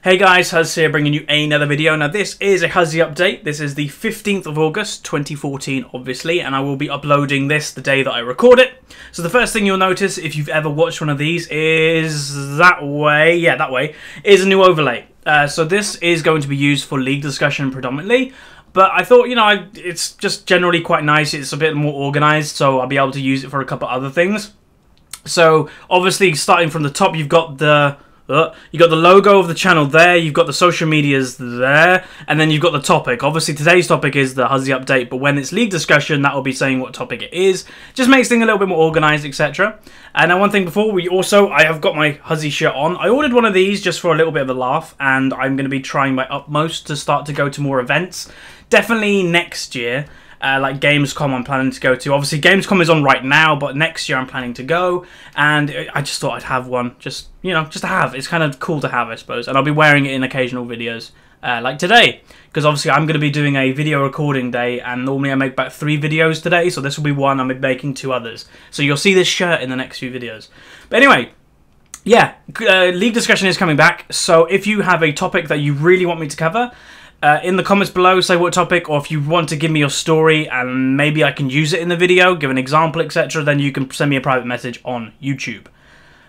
Hey guys, Huzzy here bringing you another video. Now this is a Huzzy update. This is the 15th of August 2014 obviously, and I will be uploading this the day that I record it. So the first thing you'll notice if you've ever watched one of these is that way, yeah that way, is a new overlay. So this is going to be used for league discussion predominantly, but I thought, you know, it's just generally quite nice. It's a bit more organised, so I'll be able to use it for a couple other things. So obviously starting from the top, you've got the logo of the channel there, you've got the social medias there, and then you've got the topic. Obviously today's topic is the Huzzy update, but when it's league discussion, that will be saying what topic it is. Just makes things a little bit more organised, etc. And now one thing before, I have got my Huzzy shirt on. I ordered one of these just for a little bit of a laugh, and I'm going to be trying my utmost to start to go to more events. Definitely next year. Like Gamescom I'm planning to go to. Obviously Gamescom is on right now, but next year I'm planning to go, and I just thought I'd have one, just, you know, just to have. It's kind of cool to have, I suppose, and I'll be wearing it in occasional videos, like today, because obviously I'm going to be doing a video recording day, and normally I make about 3 videos today, so this will be one. I'm making 2 others, so you'll see this shirt in the next few videos. But anyway, yeah, league discussion is coming back, so if you have a topic that you really want me to cover, in the comments below, say what topic, or if you want to give me your story and maybe I can use it in the video, give an example, etc., then you can send me a private message on YouTube.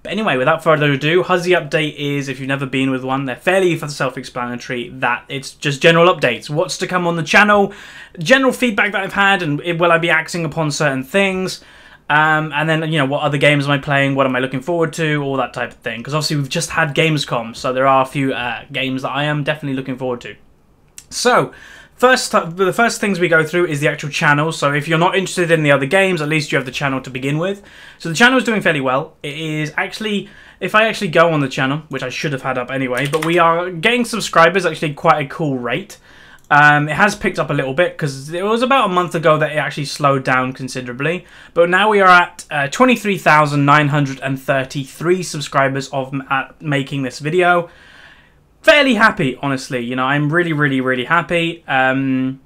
But anyway, without further ado, Huzzy update is, if you've never been with one, they're fairly self-explanatory, that it's just general updates. What's to come on the channel, general feedback that I've had, and will I be acting upon certain things, and then, you know, what other games am I playing, what am I looking forward to, all that type of thing. Because obviously we've just had Gamescom, so there are a few games that I am definitely looking forward to. So, the first things we go through is the actual channel. So if you're not interested in the other games, at least you have the channel to begin with. So the channel is doing fairly well. It is actually, if I actually go on the channel, which I should have had up anyway, but we are getting subscribers actually quite a cool rate. It has picked up a little bit because it was about a month ago that it actually slowed down considerably. But now we are at 23,933 subscribers at making this video. Fairly happy, honestly. You know, I'm really happy. I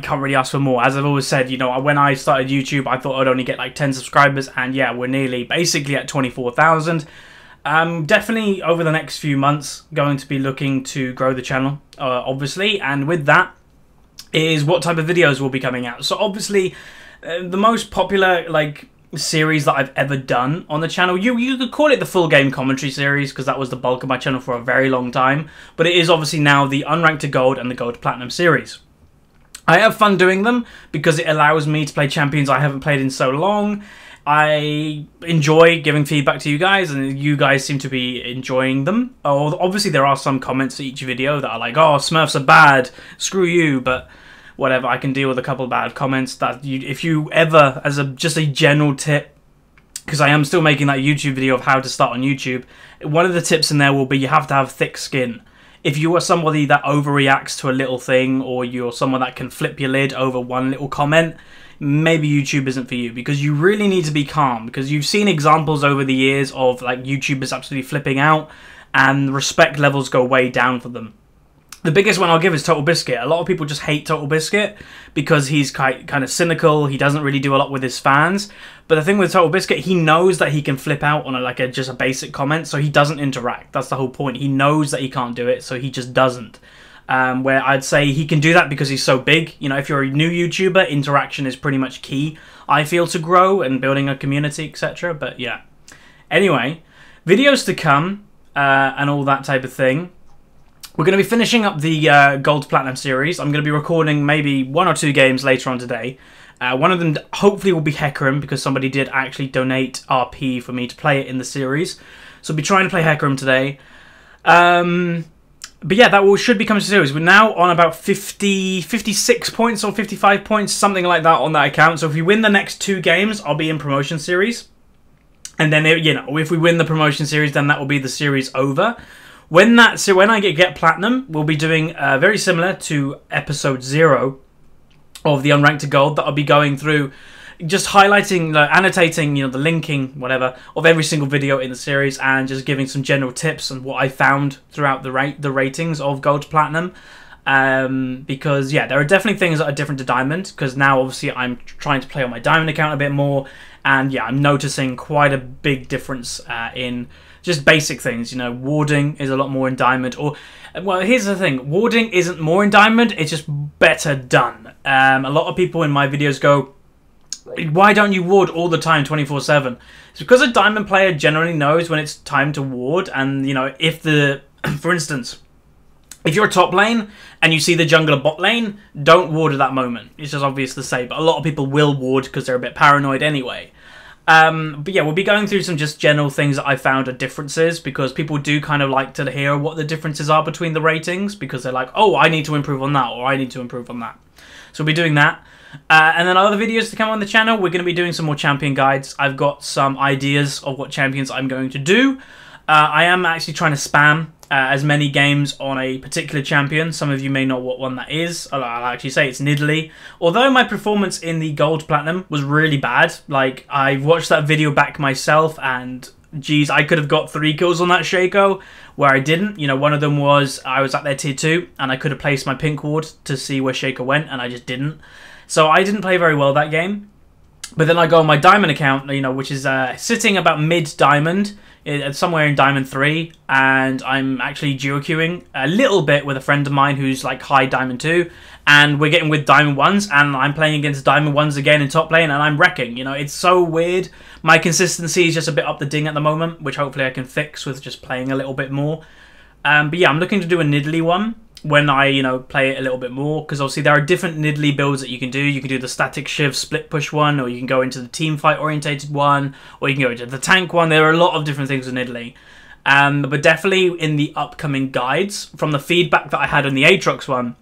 can't really ask for more. As I've always said, you know, when I started YouTube, I thought I'd only get like 10 subscribers, and yeah, we're nearly basically at 24,000. Definitely over the next few months going to be looking to grow the channel, obviously, and with that is what type of videos will be coming out. So obviously the most popular series that I've ever done on the channel, you could call it the full game commentary series, because that was the bulk of my channel for a very long time, but it is obviously now the Unranked to Gold and the Gold to Platinum series. I have fun doing them because it allows me to play champions I haven't played in so long. I enjoy giving feedback to you guys, and you guys seem to be enjoying them. Oh, obviously there are some comments to each video that are like, oh, Smurfs are bad, screw you, but whatever, I can deal with a couple of bad comments. That if you ever, as just a general tip, because I am still making that YouTube video of how to start on YouTube, one of the tips in there will be you have to have thick skin. If you are somebody that overreacts to a little thing, or you're someone that can flip your lid over one little comment, maybe YouTube isn't for you, because you really need to be calm, because you've seen examples over the years of like YouTubers absolutely flipping out and respect levels go way down for them. The biggest one I'll give is Total Biscuit. A lot of people just hate Total Biscuit because he's kind of cynical. He doesn't really do a lot with his fans. But the thing with Total Biscuit, he knows that he can flip out on just a basic comment, so he doesn't interact. That's the whole point. He knows that he can't do it, so he just doesn't. Where I'd say he can do that because he's so big. You know, if you're a new YouTuber, interaction is pretty much key, I feel, to grow and building a community, etc. But yeah. Anyway, videos to come and all that type of thing. We're going to be finishing up the Gold to Platinum series. I'm going to be recording maybe 1 or 2 games later on today. One of them hopefully will be Hecarim, because somebody did actually donate RP for me to play it in the series. So I'll be trying to play Hecarim today. But yeah, that should be coming to the series. We're now on about 56 points or 55 points, something like that on that account. So if we win the next 2 games, I'll be in promotion series. And then, you know, if we win the promotion series, then that will be the series over. When I get Platinum, we'll be doing very similar to episode 0 of the Unranked to Gold, that I'll be going through, just highlighting, annotating, you know, the linking, whatever, of every single video in the series, and just giving some general tips on what I found throughout the ratings of Gold to Platinum. Because yeah, there are definitely things that are different to Diamond, because now obviously I'm trying to play on my Diamond account a bit more, and yeah, I'm noticing quite a big difference in just basic things. You know, warding is a lot more in Diamond. Or, well, here's the thing. Warding isn't more in Diamond. It's just better done. A lot of people in my videos go, why don't you ward all the time 24/7? It's because a Diamond player generally knows when it's time to ward. And, you know, if the... for instance... if you're top lane and you see the jungler bot lane, don't ward at that moment. It's just obvious to say, but a lot of people will ward because they're a bit paranoid anyway. But yeah, we'll be going through some just general things that I found are differences, because people do kind of like to hear what the differences are between the ratings, because they're like, oh, I need to improve on that, or I need to improve on that. So we'll be doing that. And then other videos to come on the channel, we're going to be doing some more champion guides. I've got some ideas of what champions I'm going to do. I am actually trying to spam as many games on a particular champion. Some of you may know what one that is. I'll actually say it's Nidalee. Although my performance in the Gold Platinum was really bad, like, I watched that video back myself and, geez, I could have got 3 kills on that Shaco, where I didn't. You know, one of them was, I was at their tier 2, and I could have placed my pink ward to see where Shaco went, and I just didn't. So I didn't play very well that game. But then I go on my Diamond account, you know, which is sitting about mid-Diamond, somewhere in Diamond 3, and I'm actually duo queuing a little bit with a friend of mine who's like high Diamond 2, and we're getting with Diamond 1s, and I'm playing against Diamond 1s again in top lane, and I'm wrecking. You know, it's so weird. My consistency is just a bit up the ding at the moment, which hopefully I can fix with just playing a little bit more. But yeah, I'm looking to do a Nidalee one when I, you know, play it a little bit more, because obviously there are different Nidalee builds that you can do. You can do the static shiv split push one, or you can go into the team fight orientated one, or you can go into the tank one. There are a lot of different things with Nidalee. But definitely in the upcoming guides, from the feedback that I had on the Aatrox one,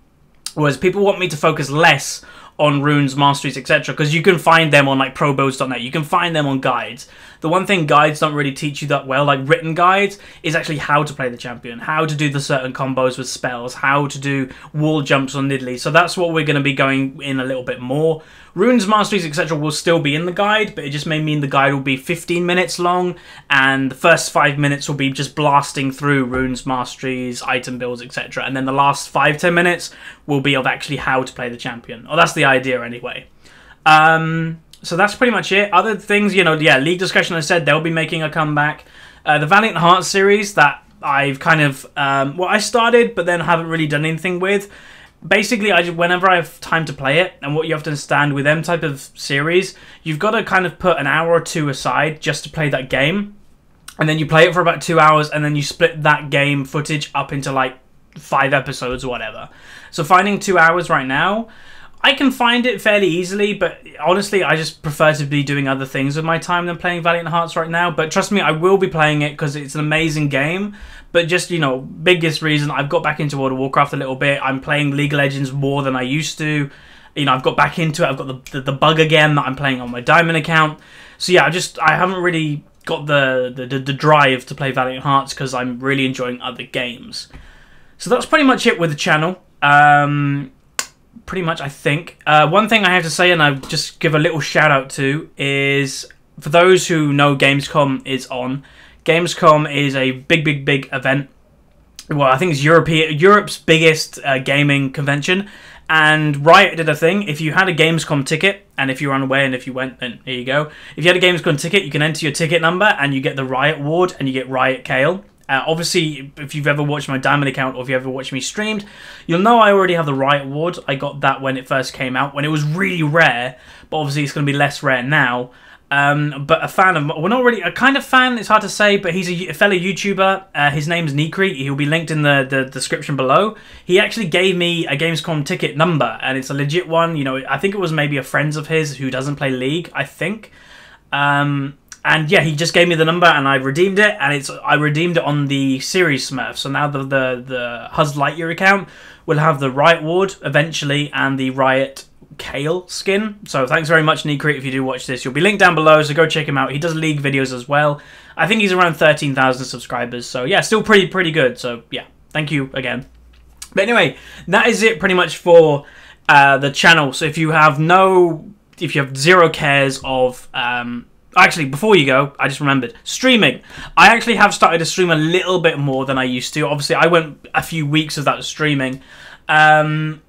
was people want me to focus less on runes, masteries, etc. Because you can find them on like probuilds.net. You can find them on guides. The one thing guides don't really teach you that well, like written guides, is actually how to play the champion, how to do the certain combos with spells, how to do wall jumps on Nidalee. So that's what we're going to be going in a little bit more. Runes, masteries, etc. will still be in the guide, but it just may mean the guide will be 15 minutes long, and the first 5 minutes will be just blasting through runes, masteries, item builds, etc. And then the last 5-10 minutes will be of actually how to play the champion. Or that's the idea anyway. So that's pretty much it. Other things, you know, yeah, League Discussion, I said, they'll be making a comeback. The Valiant Hearts series that I've kind of, well, I started, but then haven't really done anything with. Basically, whenever I have time to play it, and what you have to understand with them type of series, you've got to kind of put an hour or 2 aside just to play that game. And then you play it for about 2 hours, and then you split that game footage up into like 5 episodes or whatever. So finding 2 hours right now, I can find it fairly easily, but honestly, I just prefer to be doing other things with my time than playing Valiant Hearts right now. But trust me, I will be playing it because it's an amazing game. But just, you know, biggest reason, I've got back into World of Warcraft a little bit. I'm playing League of Legends more than I used to. You know, I've got back into it. I've got the bug again that I'm playing on my Diamond account. So yeah, I haven't really got the drive to play Valiant Hearts because I'm really enjoying other games. So that's pretty much it with the channel. Pretty much, I think. One thing I have to say, and I'll just give a little shout out to, is for those who know Gamescom is on. Gamescom is a big event. Well, I think it's Europe's biggest gaming convention. And Riot did a thing. If you had a Gamescom ticket, and if you're unaware and if you went, then here you go. If you had a Gamescom ticket, you can enter your ticket number and you get the Riot Ward and you get Riot Kale. Obviously, if you've ever watched my Diamond account or if you ever watched me streamed, you'll know I already have the Riot Ward. I got that when it first came out, when it was really rare, but obviously it's going to be less rare now. But a fan of, well, not really a kind of fan, it's hard to say, but he's a fellow YouTuber. His name's Nikri. He'll be linked in the description below. He actually gave me a Gamescom ticket number, and it's a legit one. You know, I think it was maybe a friend of his who doesn't play League, I think. And yeah, he just gave me the number and I redeemed it, and I redeemed it on the Series Smurf. So now the Huzz Lightyear account will have the Riot Ward eventually and the Riot Kale skin. So thanks very much, Nikri, if you do watch this. You'll be linked down below, so go check him out. He does League videos as well. I think he's around 13,000 subscribers. So yeah, still pretty good. So yeah, thank you again. But anyway, that is it pretty much for the channel. So if you have zero cares of actually, before you go, I just remembered. Streaming. I actually have started to stream a little bit more than I used to. Obviously, I went a few weeks without streaming. And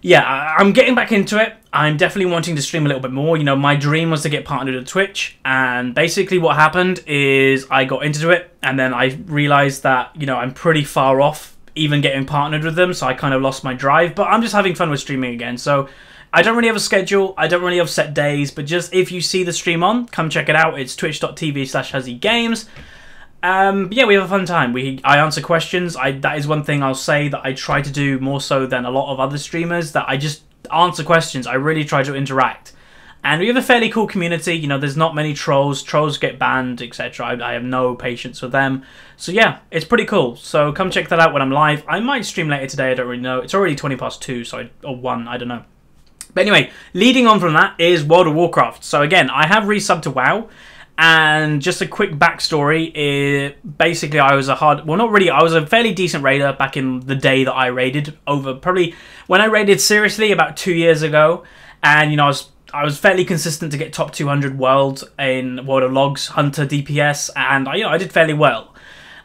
yeah, I'm getting back into it. I'm definitely wanting to stream a little bit more. You know, my dream was to get partnered with Twitch, and basically what happened is I got into it, and then I realized that, you know, I'm pretty far off even getting partnered with them, so I kind of lost my drive. But I'm just having fun with streaming again, so I don't really have a schedule, I don't really have set days, but just if you see the stream on, come check it out. It's twitch.tv/HuzzyGames. Yeah, we have a fun time. I answer questions. That is one thing I'll say that I try to do more so than a lot of other streamers, that I just answer questions. I really try to interact, and we have a fairly cool community. You know, there's not many trolls get banned, etc. I have no patience with them, so yeah, it's pretty cool. So come check that out when I'm live. I might stream later today, I don't really know. It's already 2:20, so or 1, I don't know. But anyway, leading on from that is World of Warcraft. So again, I have resubbed to WoW. And just a quick backstory, basically I was I was a fairly decent raider back in the day that I raided, probably when I raided seriously about 2 years ago. And you know, I was fairly consistent to get top 200 world in World of Logs, Hunter, DPS, and I did fairly well.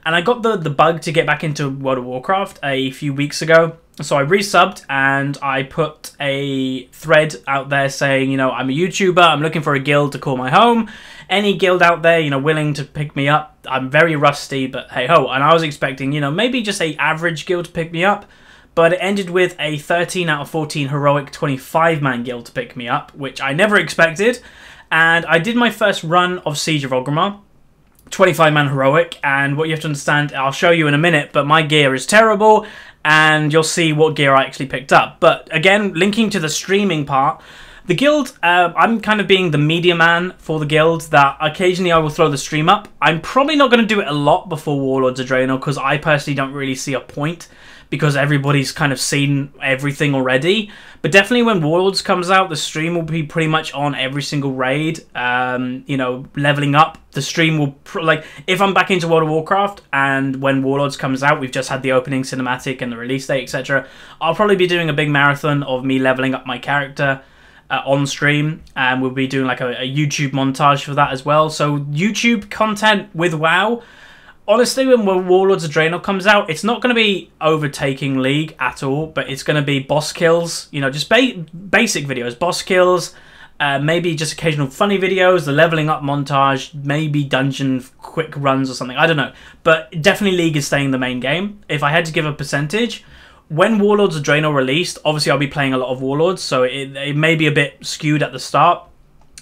And I got the bug to get back into World of Warcraft a few weeks ago. So I resubbed and I put a thread out there saying, you know, I'm a YouTuber, I'm looking for a guild to call my home. Any guild out there, you know, willing to pick me up. I'm very rusty, but hey ho. And I was expecting, you know, maybe just a average guild to pick me up. But it ended with a 13 out of 14 heroic 25-man guild to pick me up, which I never expected. And I did my first run of Siege of Orgrimmar, 25-man heroic. And what you have to understand, I'll show you in a minute, but my gear is terrible. And you'll see what gear I actually picked up. But again, linking to the streaming part, the guild, I'm kind of being the media man for the guild, that occasionally I will throw the stream up. I'm probably not going to do it a lot before Warlords of Draenor, because I personally don't really see a point, because everybody's kind of seen everything already. But definitely when Warlords comes out, the stream will be pretty much on every single raid. You know, leveling up, the stream will, like, if I'm back into World of Warcraft, and when Warlords comes out, we've just had the opening cinematic and the release date, etc. I'll probably be doing a big marathon of me leveling up my character on stream, and we'll be doing like a YouTube montage for that as well. So YouTube content with WoW, honestly, when Warlords of Draenor comes out, it's not going to be overtaking League at all, but it's going to be boss kills, you know, just basic videos, boss kills, maybe just occasional funny videos, the leveling up montage, maybe dungeon quick runs or something, I don't know. But definitely League is staying the main game. If I had to give a percentage, when Warlords of Draenor released, obviously I'll be playing a lot of Warlords, so it may be a bit skewed at the start.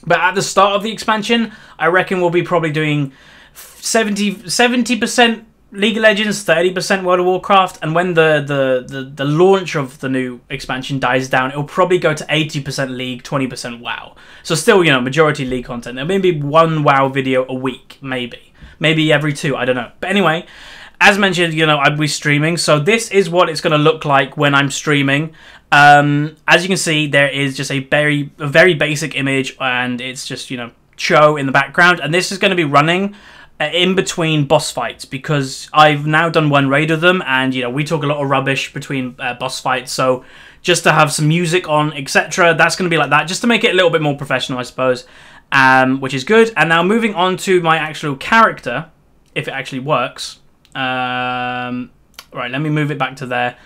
But at the start of the expansion, I reckon we'll be probably doing 70% League of Legends, 30% World of Warcraft, and when the launch of the new expansion dies down, it'll probably go to 80% League, 20% WoW. So still, you know, majority League content. There may be one WoW video a week, maybe. Maybe every 2, I don't know. But anyway, as mentioned, you know, I'll be streaming, so this is what it's going to look like when I'm streaming. As you can see, there is just a very basic image, and it's just, you know, Cho in the background, and this is going to be running in between boss fights, because I've now done one raid of them, and, you know, we talk a lot of rubbish between boss fights, so just to have some music on, etc., that's going to be like that, just to make it a little bit more professional, I suppose, which is good. And now moving on to my actual character, if it actually works. Right, let me move it back to there.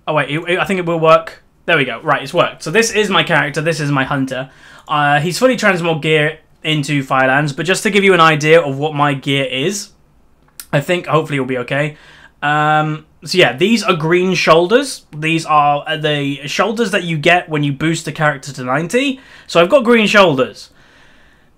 Oh wait, I think it will work. There we go. Right, it's worked. So this is my character. This is my hunter. He's fully transmog gear into Firelands, but just to give you an idea of what my gear is, I think hopefully it'll be okay. So yeah, these are green shoulders. These are the shoulders that you get when you boost the character to 90. So I've got green shoulders.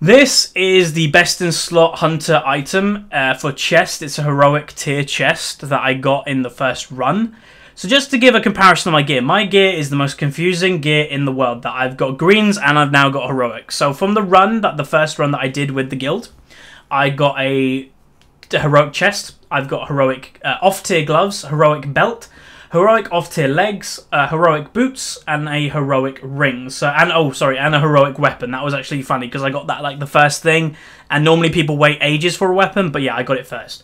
This is the best in slot hunter item for chest. It's a heroic tier chest that I got in the first run. So just to give a comparison of my gear is the most confusing gear in the world. That I've got greens and I've now got heroic. So from the first run that I did with the guild, I got a heroic chest. I've got heroic off-tier gloves, heroic belt, heroic off-tier legs, heroic boots, and a heroic ring. So, and a heroic weapon. That was actually funny because I got that like the first thing, and normally people wait ages for a weapon, but yeah, I got it first.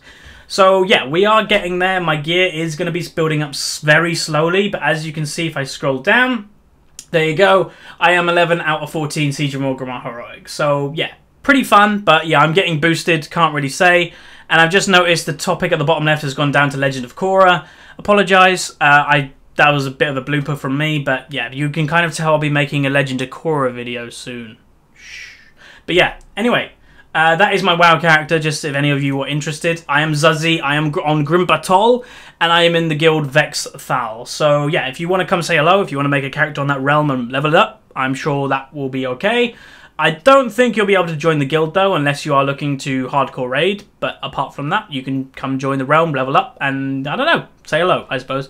So yeah, we are getting there. My gear is going to be building up very slowly, but as you can see, if I scroll down, there you go. I am 11 out of 14 Siege of Orgrimmar heroic. So yeah, pretty fun, but yeah, I'm getting boosted, can't really say. And I've just noticed the topic at the bottom left has gone down to Legend of Korra. Apologise, I that was a bit of a blooper from me, but yeah, you can kind of tell I'll be making a Legend of Korra video soon. But yeah, anyway, that is my WoW character, just if any of you are interested. I am Huzzy, I am on Grim Batol, and I am in the guild Vex Thal. So yeah, if you want to come say hello, if you want to make a character on that realm and level it up, I'm sure that will be okay. I don't think you'll be able to join the guild though, unless you are looking to hardcore raid, but apart from that, you can come join the realm, level up, and I don't know, say hello, I suppose.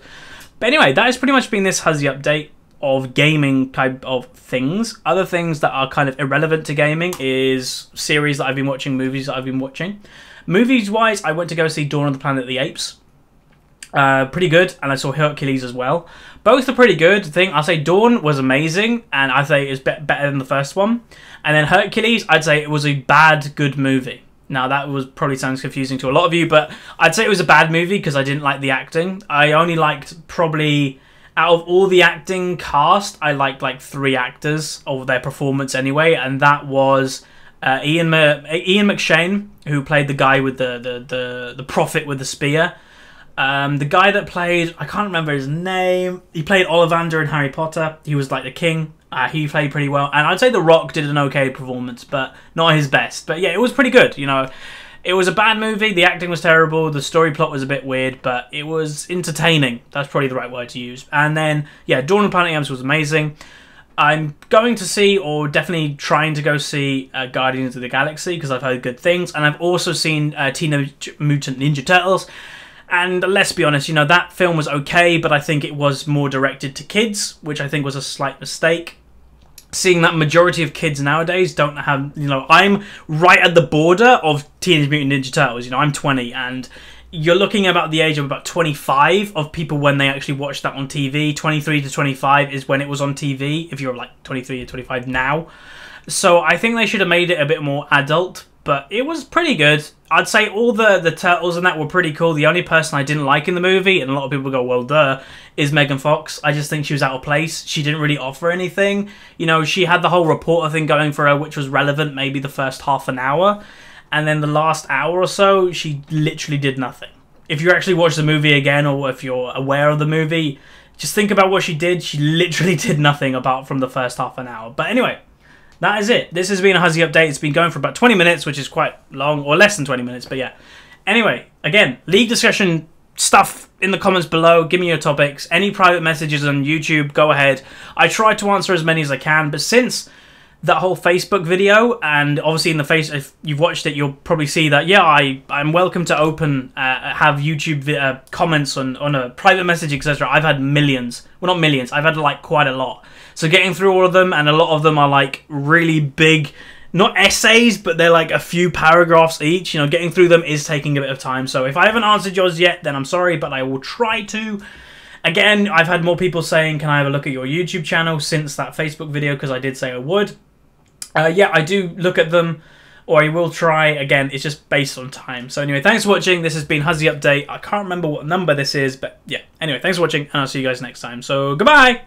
But anyway, that has pretty much been this Huzzy update of gaming type of things. Other things that are kind of irrelevant to gaming is series that I've been watching, movies that I've been watching. Movies-wise, I went to go see Dawn of the Planet of the Apes. Pretty good, and I saw Hercules as well. Both are pretty good. I'll say Dawn was amazing, and I'd say it was better than the first one. And then Hercules, I'd say it was a bad, good movie. Now, that probably sounds confusing to a lot of you, but I'd say it was a bad movie because I didn't like the acting. I only liked probably, out of all the acting cast, I liked like 3 actors of their performance anyway, and that was Ian McShane, who played the guy with the prophet with the spear. The guy that played, I can't remember his name, he played Ollivander in Harry Potter. He was like the king. He played pretty well. And I'd say The Rock did an okay performance, but not his best. But yeah, it was pretty good, you know. It was a bad movie, the acting was terrible, the story plot was a bit weird, but it was entertaining. That's probably the right word to use. And then, yeah, Dawn of the Planet of the Apes was amazing. I'm going to see, or definitely trying to go see, Guardians of the Galaxy, because I've heard good things. And I've also seen Teenage Mutant Ninja Turtles. And let's be honest, you know, that film was okay, but I think it was more directed to kids, which I think was a slight mistake. Seeing that majority of kids nowadays don't have, you know, I'm right at the border of Teenage Mutant Ninja Turtles, you know, I'm 20, and you're looking about the age of about 25 of people when they actually watch that on TV. 23 to 25 is when it was on TV, if you're like 23 to 25 now. So I think they should have made it a bit more adult, but it was pretty good. I'd say all the turtles and that were pretty cool. The only person I didn't like in the movie, and a lot of people go, well, duh, is Megan Fox. I just think she was out of place. She didn't really offer anything. You know, she had the whole reporter thing going for her, which was relevant maybe the first half an hour. And then the last hour or so, she literally did nothing. If you actually watch the movie again, or if you're aware of the movie, just think about what she did. She literally did nothing apart from the first half an hour. But anyway, that is it. This has been a Huzzy update. It's been going for about 20 minutes, which is quite long, or less than 20 minutes, but yeah. Anyway, again, leave discussion stuff in the comments below. Give me your topics. Any private messages on YouTube, go ahead. I try to answer as many as I can, but since that whole Facebook video, and obviously in the face, if you've watched it, you'll probably see that, yeah, I'm welcome to have YouTube comments on a private message, etc. I've had millions. Well, not millions. I've had like quite a lot. So getting through all of them, and a lot of them are like really big, not essays, but they're like a few paragraphs each. You know, getting through them is taking a bit of time. So if I haven't answered yours yet, then I'm sorry, but I will try to. Again, I've had more people saying, can I have a look at your YouTube channel since that Facebook video, because I did say I would. Yeah, I do look at them, or I will try. Again, it's just based on time. So anyway, thanks for watching. This has been Huzzy Update. I can't remember what number this is, but yeah. Anyway, thanks for watching, and I'll see you guys next time. So goodbye!